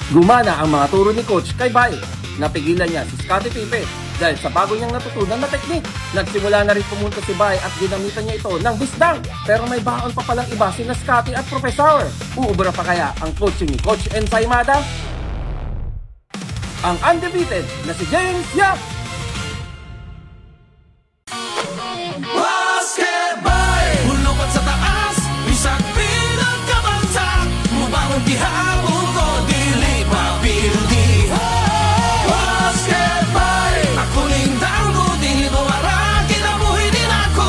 Gumana ang mga turo ni Coach kay Bay. Napigilan niya si Scottie Pippen dahil sa bago niyang natutunan na teknik. Nagsimula na rin pumunta si Bay at ginamitan niya ito ng bisdang. Pero may baon pa palang iba sina Scottie at Professor. Uubra pa kaya ang coaching ni Coach Ensaymada? Ang undefeated na si James Yap! Basketball! Bulungan sa taas, isang pinagkabansa. Mubangon gihapon ko, dili mapildi. Basketball! Ako ning dango, dili ko marang kinabuhi din ako.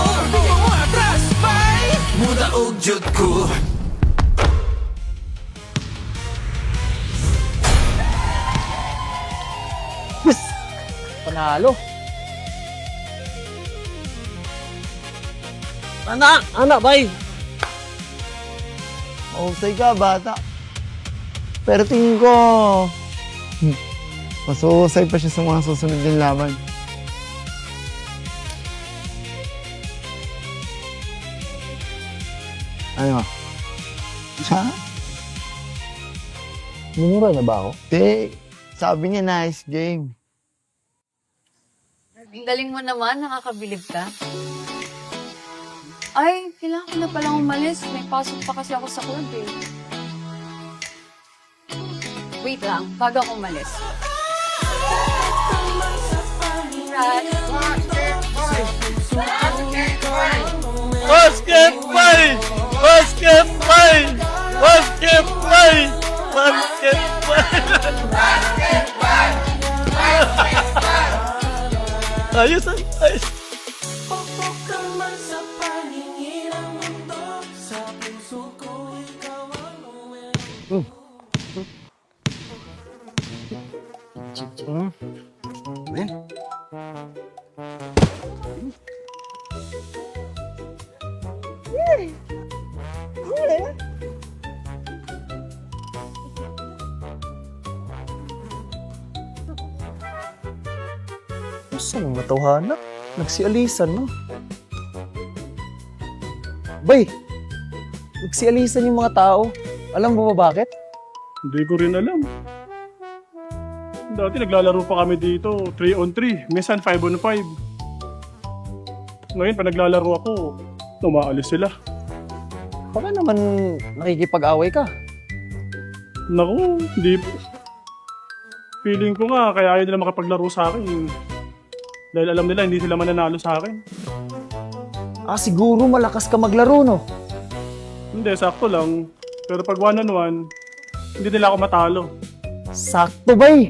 Atras, bay! Muda og jud ko. Panalo. Anak, bay. Mahusay ka, bata. Pero tingin ko, masuhusay pa siya sa mga susunod ng laban. Ano? Ha? Minura na ba ako? Di, sabi niya nice game. Ang galing mo naman, nakakabilib ka. Ay, kailangan ko na palang umalis. May pasok pa kasi ako sa club eh. Wait lang, bago ako umalis. Basketball! Basketball! Basketball! Basketball! Ayos, ayos. Saan ang matawhana? Nagsialisan, no? Bay! Nagsialisan yung mga tao. Alam mo ba bakit? Hindi ko rin alam. Dati naglalaro pa kami dito, 3-on-3, minsan 5-on-5. Ngayon, pa naglalaro ako, umaalis sila. Baka naman nakikipag-away ka. Naku, hindi po. Feeling ko nga, kaya ayaw nila makapaglaro sa akin. Dahil alam nila, hindi sila mananalo sa akin. Siguro malakas ka maglaro, no? Hindi, sakto lang. Pero pag 1-on-1, hindi nila ako matalo. Sakto, bay!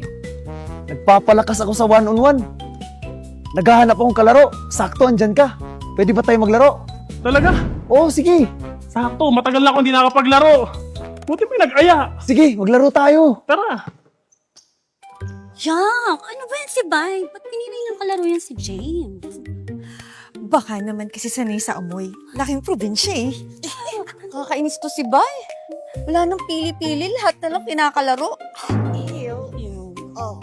Nagpapalakas ako sa one-on-one. Naghahanap akong kalaro. Sakto, andyan ka. Pwede ba tayo maglaro? Talaga? Oo, sige. Sakto, matagal na akong hindi nakapaglaro. Buti may nag-aya. Sige, maglaro tayo. Tara. Yak! Ano ba yan si Bay? Ba't pinili ng kalaro yan si James? Baka naman kasi sanay sa amoy. Laking probinsya eh. Kakainis to si Bay. Wala nang pili-pili, lahat na lang pinakalaro. Oh.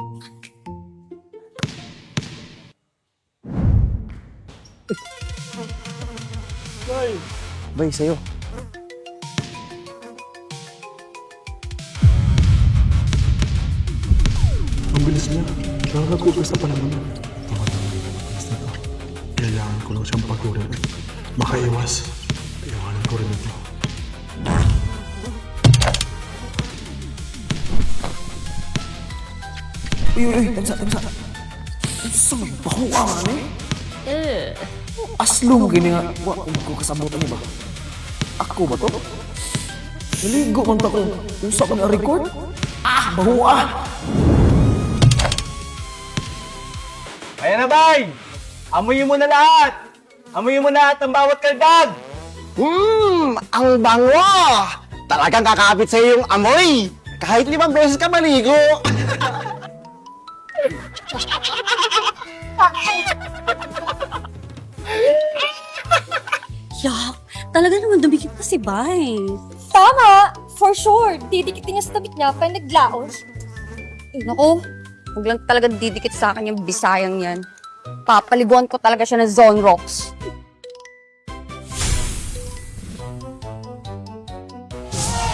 Bay, sa'yo. Ang bilis niya. Nakakagugas na pala naman. Bilis na to. Kailangan ko lang siyang pagurin at makaiwas. Iwanan ko rin ito. Uy, tamsa. Saan bahuangan Aslong gini nga. Kung ko kasabutan niya ba? Ako ba to? Naligo man ta ko. Usa ko na record? Bahuan! Ayan na, bay! Amuyin mo na lahat! Amuyin mo na lahat ng bawat kaldag! Ang bango! Talagang kakapit sa yung amoy! Kahit 5 beses ka maligo! Yak! Talaga naman dumikit na si Bay. Tama! For sure! Didikitin niya sa tabit niya pa naglaos. Naku, huwag lang talaga didikit sa akin yung bisayang yan. Papaliguan ko talaga siya ng zone rocks.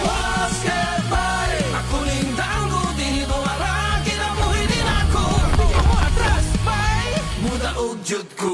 Basketball! Ako ning dango, di jud ko